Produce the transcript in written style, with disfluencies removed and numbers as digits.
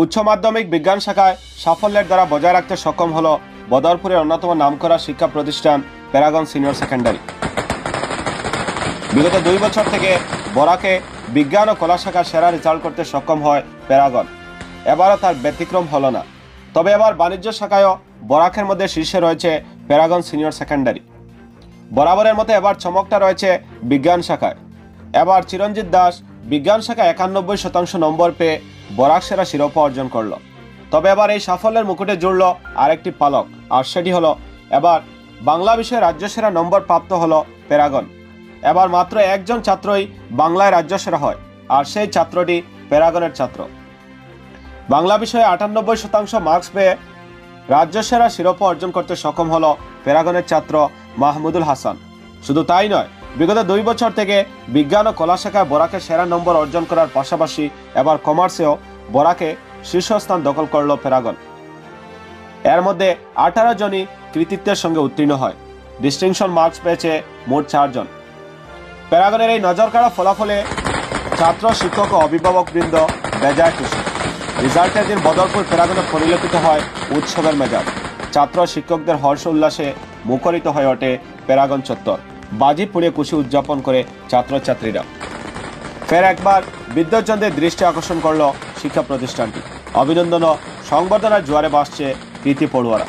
উচ্চ মাধ্যমিক বিজ্ঞান শাখায় সাফল্যের দ্বারা বজায় রাখতে সক্ষম হলো বদরপুরের অন্যতম নামকরা শিক্ষা প্রতিষ্ঠান প্যারাগন সিনিয়র সেকেন্ডারি। বিগত 2 বছর থেকে বরাকে বিজ্ঞান ও কলা শাখার সেরা রেজাল্ট করতে সক্ষম হয় প্যারাগন। এবারও তার ব্যতিক্রম হলো না। তবে এবার বাণিজ্য শাখায়ও বরাকের মধ্যে শীর্ষে রয়েছে প্যারাগন সিনিয়র সেকেন্ডারি। বরাবরের মতো এবার চমকটা রয়েছে বিজ্ঞান শাখায়। এবার চিরঞ্জিত দাস বিজ্ঞান শাখায় 91% নম্বর পেয়ে বরাক সেরা শিরোপা অর্জন করল। তবে এবার এই সাফল্যের মুকুটে জুড়ল আরেকটি পালক, আর সেটি হলো এবার বাংলা বিষয়ে রাজ্য সেরা নম্বর প্রাপ্ত হলো প্যারাগন। এবার মাত্র একজন ছাত্রই বাংলায় রাজ্য সেরা হয়, আর সেই ছাত্রটি প্যারাগনের ছাত্র। বাংলা বিষয়ে 98% মার্কস পেয়ে রাজ্য সেরা শিরোপা অর্জন করতে সক্ষম হলো প্যারাগনের ছাত্র মাহমুদুল হাসান। শুধু তাই নয়, বিগত 2 বছর থেকে বিজ্ঞান ও কলা শাখায় বরাকে সেরা নম্বর অর্জন করার পাশাপাশি এবার কমার্সেও বরাকে শীর্ষস্থান দখল করল প্যারাগন। এর মধ্যে 18 জনই কৃতিত্বের সঙ্গে উত্তীর্ণ হয়। ডিস্টিংশন মার্কস পেয়েছে মোট 4 জন। প্যারাগনের এই নজরকাড়া ফলাফলে ছাত্র, শিক্ষক ও অভিভাবকবৃন্দ বেজায় খুশি। রেজাল্টের দিন বদরপুর প্যারাগনে পরিলক্ষিত হয় উৎসবের মেজাজ। ছাত্র শিক্ষকদের হর্ষ উল্লাসে মুখরিত হয়ে ওঠে প্যারাগন চত্বর। বাজি পুড়িয়ে খুশি উদযাপন করে ছাত্রছাত্রীরা। ফের একবার বিদ্যুৎজনদের দৃষ্টি আকর্ষণ করল শিক্ষা প্রতিষ্ঠানটি। অভিনন্দন ও সংবর্ধনার জোয়ারে ভাসছে কৃতি পড়ুয়ারা।